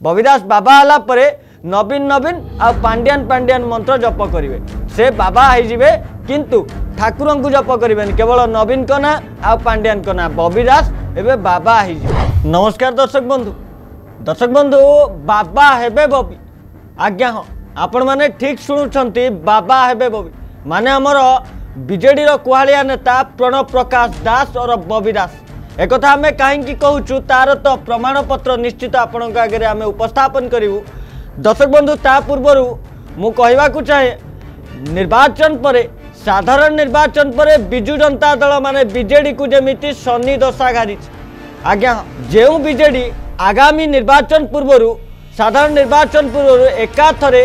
बबी दास बाबा आला परे नवीन नवीन आ पांड्यान पांड्यान मंत्र जप करेंगे से बाबा होइजिबे किंतु ठाकुर को जप करेंगे केवल नवीन को ना आ पांड्यान को ना बबी दास एबे बाबा होइजिबे। नमस्कार दर्शक बंधु बाबा हेबे बबी आज्ञा हाँ आपण माने ठीक शुणुंट बाबा हेबे बबी माने आमर बीजेडी कुहाड़िया नेता प्रणव प्रकाश दास और बबी दास एक आम कहीं कहूँ तार तो प्रमाण पत्र निश्चित आपण आगे आम उपस्थापन करूँ। दर्शक बंधु ता पूर्वर मु कहवाकू चाहे निर्वाचन पर साधारण निर्वाचन पर बिजु जनता दल माने बीजेडी को जमीती शनि दशा घारी आज्ञा जो बीजेडी आगामी निर्वाचन पूर्वर साधारण निर्वाचन पूर्व एकाथरे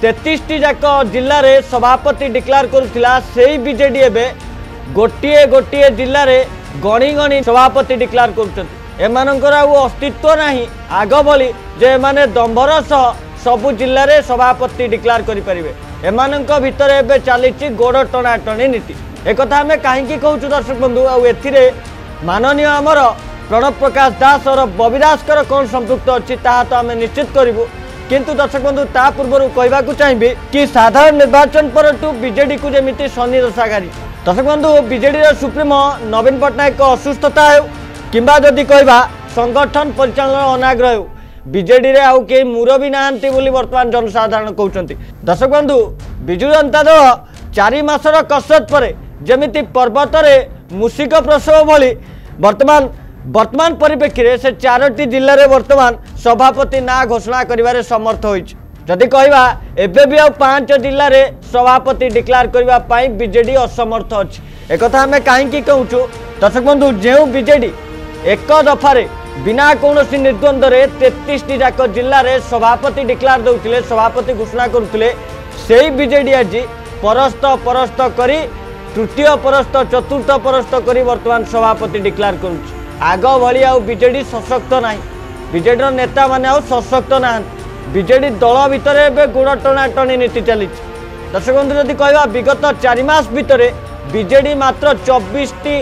33 जाक जिले में सभापति डिक्लेयर करुला से बीजेडी एवं गोटे गोटे जिले में गणी गणी सभापति डिक्लेयर कर अस्तित्व नहीं आग भली जे माने दंभर सह सबु जिले में सभापति डिक्लेयर करेंगे एमानक भितर एवं चली गोड़ टणाटणी नीति एक आम कहीं कहूँ दर्शक बंधु आए माननीय आमर प्रणव प्रकाश दास और बबी दास कौन संपुक्त अच्छी तो आम निश्चित करूँ किंतु दर्शक बंधु ता पूर्व कहवाकू चाहिए कि साधारण निर्वाचन पर बीजेडी को जमी शनि दशाघारी दर्शक बंधु बीजेडी सुप्रीमो नवीन पट्टनायक असुस्थता हो किंबा जदि कहवा संगठन परिचालन अनाग्रह हो बीजेडी रे आउ के मुरबी नाहांती बोली वर्तमान जनसाधारण कहते। दर्शक बंधु बिजु जनता दल 4 मासर कसरत पर जमिति पर्वत रे मूषिक प्रसव भली वर्तमान परिप्रेक्षी से 4टी जिले में वर्तमान सभापति ना घोषणा करिवारे समर्थ होइछ जदि कहवा एबे भी 5 जिले में सभापति डिक्लेयर करने बीजेडी असमर्थ अच्छी एक आम कहीं कहूँ दर्शक बंधु जो बीजेडी एक दफारे बिना कौन निर्द्वंद 33 जाक जिले में सभापति डिक्लेयर दौले सभापति घोषणा करुले से बीजेडी आज परस्त करी तृतीय परस्त चतुर्थ परस्त करी वर्तमान सभापति डिक्लेयर कर आग भली आउ बीजेडी सशक्त ना बीजेडी नेता माने आउ सशक्त ना बीजेडी दल भितर एवं गोड़ टणाटणी नीति चली दर्शक बंधु जदि कहवा विगत 4 मास भितर बीजेडी मात्र 24टी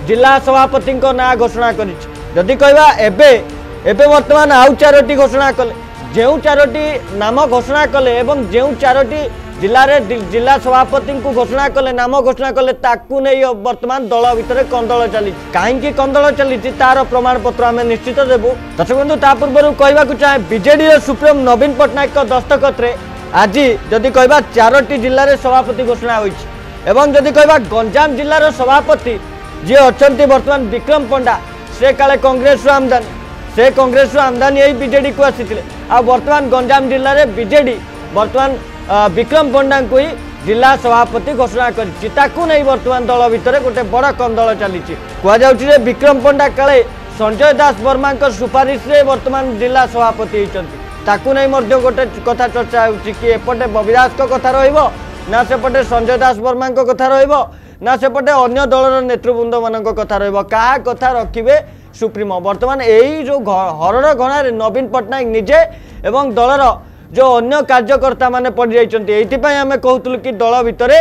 जिला सभापति ना घोषणा करी जदि कहवा एबे वर्तमान आउ 4टी घोषणा कले जो 4टी नाम घोषणा कले एवं जो 4टी जिले में जिला सभापति को घोषणा कले नाम घोषणा कले ताकू नहीं वर्तमान दल भितर कंदल चली कहीं कंदल चली तार प्रमाण पत्र आम निश्चित देवु। दर्शक बंधु ता पूर्व कहवाकू चाहे बीजेडी सुप्रीम नवीन पट्टनायक दस्तखत आज जदि कहवा 4टी जिले में सभापति घोषणा होती जदि कहवा गंजाम जिलार सभापति जी अच्छा वर्तमान विक्रम पंडा से काले कांग्रेस आमदानी से कांग्रेस आमदानी यही बीजेडी को आसी वर्तमान गंजाम जिले में बीजेडी वर्तमान विक्रम पंडा को ही जिला सभापति घोषणा कर वर्तमान दल भितर गोटे बड़ कंदल चली कहुचे विक्रम पंडा काले संजय दास वर्मा सुपारिश रे वर्तमान जिला सभापति होती गोटे कथा चर्चा होपटे बबी दास कथा रहा सेपटे संजय दास वर्मा कथा रहा सेपटे अन्य दलर नेतृवृंद मान कथा क्या कथा रखिए सुप्रीमो वर्तमान यही जो हरड़ घणार नवीन पट्टनायक निजे एवं दलर जो अन्य कार्यकर्ता माने पड़ जाइए आम कहूँ कि दल भितर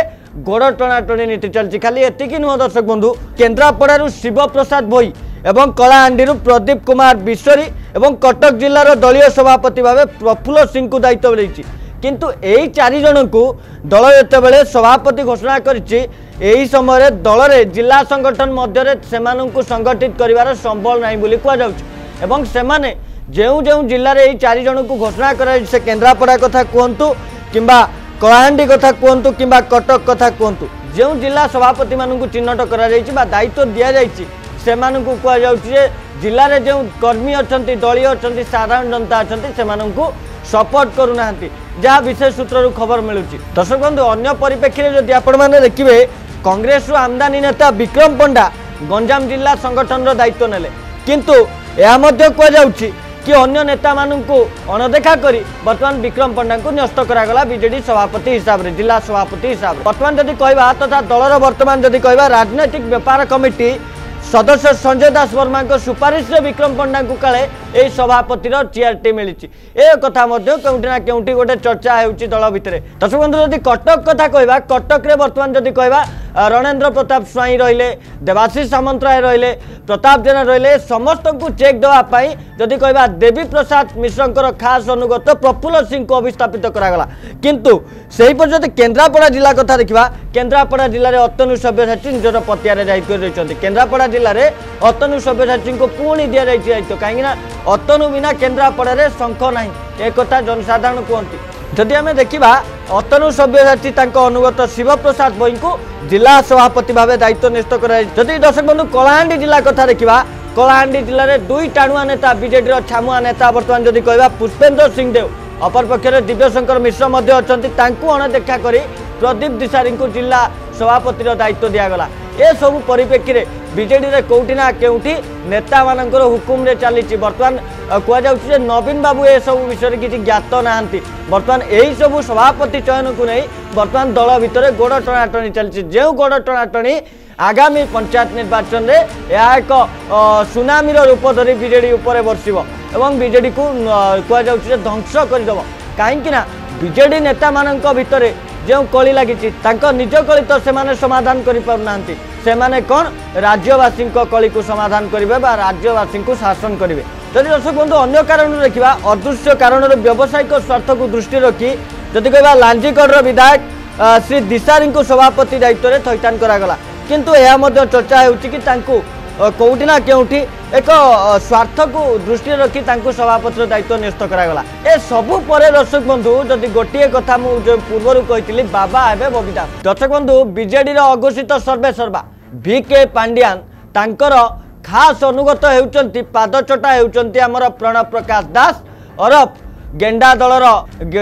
गोड़ टणाटणी नीति चलती खाली एतिकी नुह दर्शक बंधु केन्द्रापड़ारू शिव प्रसाद भोई एवं कलाहांडी प्रदीप कुमार बिश्वरी एवं कटक जिलार दलीय सभापति भाव प्रफुल्ल सिंह को दायित्व देती किंतु यही 4 जन को दल जिते सभापति घोषणा करी समय दल में जिला संगठन मध्य से संगठित कर संबल ना बोली कहुचे जो जो जिले में यही 4 जन को घोषणा कर केन्द्रापड़ा कथा कहतु कि कलाहांडी कथा कहतु कि कटक कथा कहतु जो जिला सभापति मानू चिन्हट कर दायित्व दि जाइए से कहुचे जिले में जो कर्मी अच्छा दलीय अच्छा साधारण जनता अच्छा से सपोर्ट करूना जहाँ विशेष सूत्र खबर मिलूँ। दर्शक बंधु अन्य परिप्रेक्षी जदि आपण मैंने देखिए कांग्रेस आमदानी नेता विक्रम पंडा गंजाम जिला संगठन दायित्व नेले किंतु यह कहुच्छी कि अन्य नेता मानू अणदेखा करी वर्तमान विक्रम पंडा को न्यस्त करागला बीजेडी सभापति हिसाब से जिला सभापति हिसाब से वर्तमान जदि कहवा तथा दलर वर्तमान जदि कहवा राजनैतिक व्यापार कमिटी सदस्य संजय दास वर्मा सुपारिश विक्रम पंडा को काले यही सभापति चेयरटी मिली कथा केउठिना केउठी गोटे चर्चा होउची दल भितर। दर्शक बंधु जदि कटक कथा कहवा कटक रे वर्तमान जदि कहवा रणेन्द्र प्रताप स्वाई रहिले देवाशीष सामंतराय रहिले प्रताप जेना रहिले समस्त को चेक देवाई जदि कहवा देवी प्रसाद मिश्र खास अनुगत प्रफुल्ल सिंह को अभिस्थापित करागला किंतु सही पर जदि केन्द्रापड़ा जिला कथा देखा केन्द्रापड़ा जिले में अतनु सब्यसाची निजर पतियार दायित्व रही केन्द्रापड़ा जिले में अतनु सब्यसाची को पुणी दि जाइए दायित्व कहीं अतनु बिना केन्द्रापड़ा शंख ना एक जनसाधारण कहती जदि आम देखा अतनु सब्यसाची अनुगत शिव प्रसाद बई को जिला सभापति भाव दायित्व न्यस्त कर दर्शक बंधु कलाहांडी जिला कथा देखा कलाहांडी जिले में दुई टाणुआ नेता बीजेडी छामुआ नेता बर्तमान जदि कहवा पुष्पेन्द्र सिंह देव अपर पक्षरे दिव्यशंकर मिश्र अणदेखा कर प्रदीप दिशारी को जिला सभापतिर दायित्व दिगला ए सब परिप्रेक्षी बीजेडी रे कौटिना केउठी नेता मानकर हुकुम रे चली बर्तमान कहुचे नवीन बाबू ए सब विषय किसी ज्ञात नहांती बर्तमान यही सब सभापति चयन को नहीं बर्तमान दल भितर गोड़ टणाटणी चलती जो गोड़ टणाटणी आगामी पंचायत निर्वाचन में यह एक सुनामीर रूप धरी बीजेडी उपर बर्षिब एवं बीजेडी को कहुचे ध्वंस करदेव कहीं बीजेडी नेता मान भितर जो कली लगी निज कली तो से समाधान कर कौन राज्यवासी कली को समाधान करेंगे राज्यवासी को शासन करेंगे जदि दर्शक बंधु अन्य कारण देखा अदृश्य कारण व्यावसायिक स्वार्थ को दृष्टि रखी जदि कह लांजीगढ़ विधायक श्री दिशारी को सभापति दायित्व में थैथान करागला किंतु यह चर्चा हो कौटिना केउठी एक स्वार्थ को दृष्टि रखी सभापति दायित्व न्यस्त करागला ए सबु परे दर्शक बंधु जदि गोटे कथा मुझे पूर्व कही बाबा एवं बबीदास दर्शक बंधु बीजेडी अघोषित सर्वे सर्वा VK पांड्यान तांकर खास अनुगत होउचंती पादचटा होउचंती हमर प्रणव प्रकाश दास अरब गेंडा दलर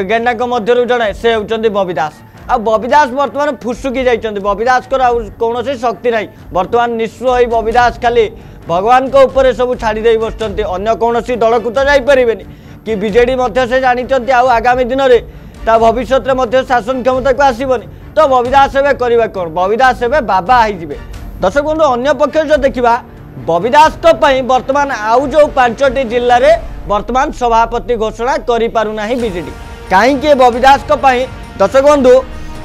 गेंडा मध्य जड़े से होउचंती बबीदास आ बबीदास बर्तमान फुसुकी जाइछंती बबीदास कौन शक्ति ना बर्तमान निस्व हो बबीदास खाली भगवान को ऊपर सब छाड़ी दे बसचंती अन्य कौन दल को तो जापरेनि कि बीजेडी से जानी आगामी दिन में ता भविष्य में शासन क्षमता को आसबनी तो बबीदास एवं करवा कौन बबीदास एवं बाबा होइजिबे दर्शक बंधु अन्य पक्ष जो देखा बबीदास बर्तमान आउ जो 5टी जिले में बर्तमान सभापति घोषणा करिपारुना बीजेडी कहीं बबीदास दर्शक बंधु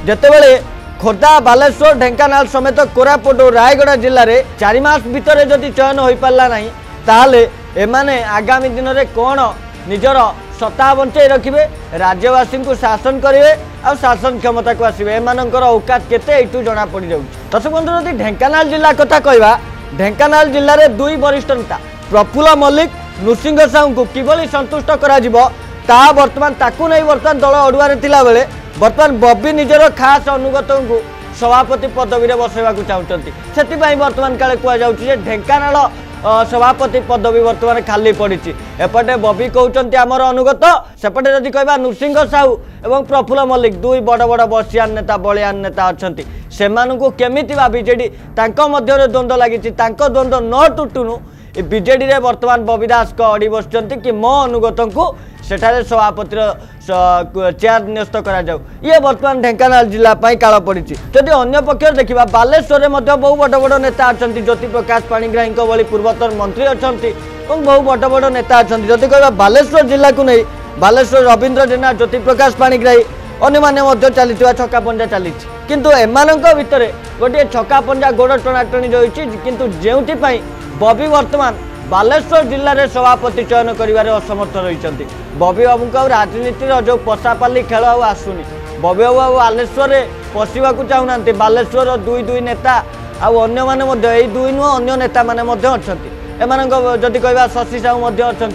जितेबाला खोर्धा बालेश्वर ढेंकानाल समेत कोरापुट और रायगढ़ जिले में 4 मास भितर जदि चयन हो पारा ना ताले एमाने आगामी दिन में कौन निजर सत्ता बंचाई रखिए राज्यवासी को शासन करेंगे और शासन क्षमता को आसवे एमानकर औकात केते एठू जना पड़ जाउछ दर्शक बंधु यदि ढेंकानाल जिला कथा कहवा ढेंकानाल जिले में 2 वरिष्ठ नेता प्रफुल्ल मल्लिक नृसिंह साहू को किभली संतुष्ट करा बर्तमान ताकू नहीं बर्तमान दल अड़ुआ थिला बेले बर्तमान बबी निजर खास अनुगत को सभापति पदवी में बसैवा चाहते से बर्तमान काले कहुचे ढेंकानाल सभापति पदवी बर्तमान खाली पड़ी एपटे बबी कहते आमर अनुगत सेपटे जदि कहवा नृसिंह साहू एवं प्रफुल्ल मल्लिक 2 बड़ बड़ बसियान नेता बलियान नेता अच्छा से केमिति बीजेडी द्वंद्व लगी द्वंद्व न टुटुनु बीजेडी रे बर्तमान बबीदास को अड़ी बस कि मो अनुगत को सेठारे सभापति चेयर न्यस्त करा जाऊ ये बर्तमान ढेंकानाल जिला काल पड़ी जदि अन्य पक्ष देखा बालेश्वर में बहु बड़ बड़ नेता अच्छा ज्योति प्रकाश पाणिग्राही भली पूर्वतन मंत्री अच्छा बहु बड़ बड़ नेता अच्छा जदि कह बालेश्वर जिला को नहीं बालेश्वर रवींद्र जेना ज्योति प्रकाश पाणिग्राही अन्य चली छक्का पंजा चली किंतु एमान भितर गोटे छक्का पंजा गोड़ टणाटणी जो किंतु जो बबी वर्तमान बालेश्वर जिले में सभापति चयन कर असमर्थ रही बबी बाबू राजनीति जो पशापाली खेल आसुनी बबी बाबू बालेश्वर में पशा चाहूना बालेश्वर 2 नेता आने मैंने 2 नुह अन्य नेता मैंने अच्छा एम जदि कह शशि साहू अच्छा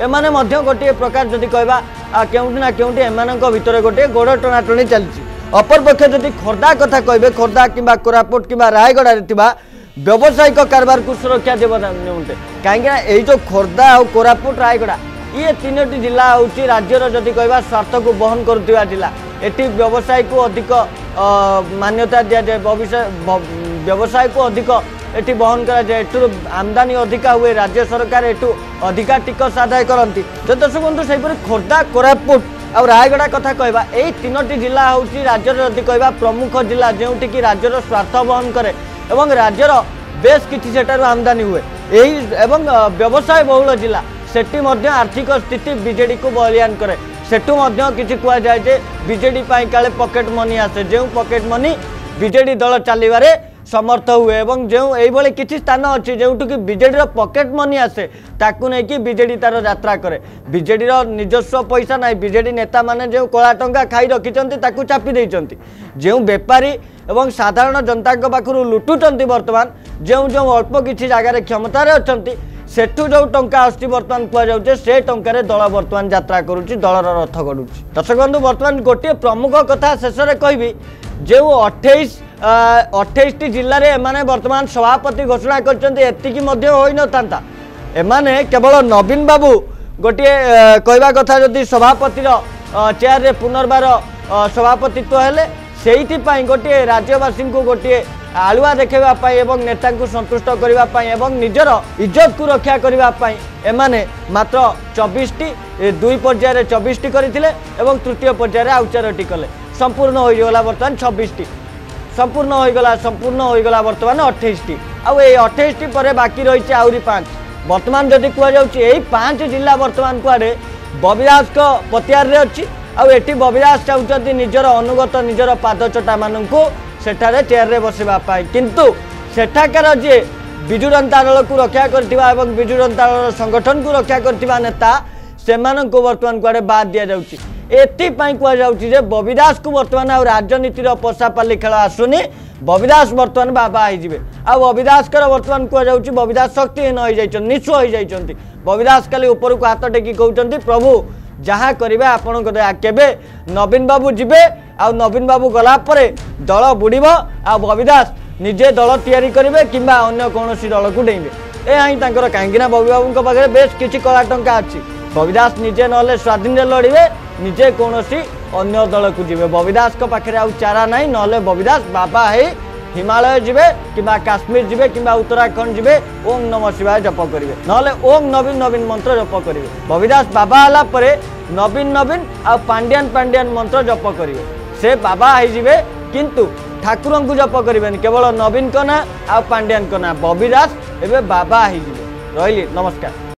एमाने गोटे प्रकार जदि कहवा केउठी ना केउठी एमानक भितर गोटे गोड़ टणाटणी चलती अपर पक्ष जदि खोर्धा कथा कहे खोर्धा कि कोरापुट कि रायगढ़ में व्यावसायिक कारबार को सुरक्षा देव निमंते कहीं जो खोर्धा और कोरापुट रायगढ़ ये 3टी जिला हूँ राज्यर जदि कहवा स्वार्थ को बहन करुवा जिला एटी व्यवसाय को अधिक मान्यता दि जाए व्यवसाय को अधिक एटी बहन करा जाए एठू आमदानी अधिका हुए राज्य सरकार एठू अधिका टिकस आदाय करती जो दर्शक बंधु से खोर्धा कोरापुट और रायगढ़ कथा कहवा यही 3टी जिला हूँ राज्यर जदि कहवा प्रमुख जिला जोटि कि राज्यर स्वार्थ बहन करे एवं राज्यर बेस किसी सेठार आमदानी हुए यही एवं व्यवसाय बहुल जिला सेठी मध्य आर्थिक स्थिति बीजेडी को बलियान करे सेठू किसी कहुए बीजेडी काले पॉकेट मनी आसे जो पॉकेट मनी बीजेडी दल चलवे समर्थ हुए एवं जो ये किसी स्थान अच्छी जो बीजेडी पॉकेट मनी आसे ताकू नहीं कि बीजेडी तार यात्रा करे बीजेडी निजस्व पैसा ना बीजेडी नेता माने जो कला टंका खाई रखी चापी देइचंती जो बेपारी एवं साधारण जनता पाखु लुटुंट बर्तमान जो जो अल्प किसी जगार क्षमतार अच्छा सेठू जो टंका आसुची बर्तमान कहुचे से टंकार दल बर्तमान यात्रा करुच्ची दलर रथ गड़ुची। दर्शक बंधु बर्तमान गोटे प्रमुख कथा शेष में कहबी जो 28 जिले में बर्तमान सभापति घोषणा करता एमाने केवल नवीन बाबू गोटे कहवा कथा जदि सभापति चेयर रे पुनर्बार सभापतित्व हेले से गोटे राज्यवासी को गोटे आलुआ देखापी एवं नेता को संतुष्ट करने निजर इज्जत को रक्षा करने मात्र 24 दुई पर्यायर 24 करते तृतीय पर्यायर आउ 4टी कले संपूर्ण होगला बर्तमान 26 संपूर्ण होगला बर्तमान 28 आउ 28 पर बाकी रही आहरी 5 बर्तमान जदि कहुई 5 जिला बर्तमान कुआडे बबिदास पतियार अच्छी आठी बबिदास चाहते निजर अनुगत निजर पादचटा मानू सेठारे चेयर रे बसवाई किंतु सेठाकार जे विजु जनता दल को रक्षा करथिबा एवं विजु जनता दल संगठन को रक्षा करथिबा नेता सेमान को बर्तमान कुआडे बाद दिया जाउची एथिपाई कह जाउची जे बबिदास को बर्तमान आ राजनीतिर पशापाली खेल आसुनी बबिदास बर्तमान बाबा आईजिबे आ बबिदास कर बर्तमान कह जाउची बबिदास शक्तिहीन हो जाइछन निस्व हो जाइछन्ती बबिदास खाली ऊपर को हाथ टेकी कहउछन्ती प्रभु जहाँ करेंगे आपण केबे नवीन बाबू जीवे आ नवीन बाबू गला परे दल बुड़ब आ बबिदास निजे दल तैयारी करेंगे कि अन्य कौन दल को डेइबे यहाँ कहीं बबी बाबू पाखे बेस किसी कला टंका अच्छी बबिदास निजे ना स्वाधीन लड़े निजे कौन अन्य दल को जीवे बबिदास पाखे आउ चारा ना ना बबिदास बाबा है हिमालय जीवे कि काश्मीर जीवे कि उत्तराखंड जीवे ओम नमः शिवाय जप करेंगे ना ओम नवीन नवीन मंत्र जप करेंगे बबिदास बाबा आला परे नवीन नवीन आ पांड्यान पांड्यान मंत्र जप करेंगे से बाबा होइजिवे किंतु ठाकुर को जप करेंगे केवल नवीन कना आ पांड्यान कना बबिदास एवं बाबा होइजिवे रही नमस्कार।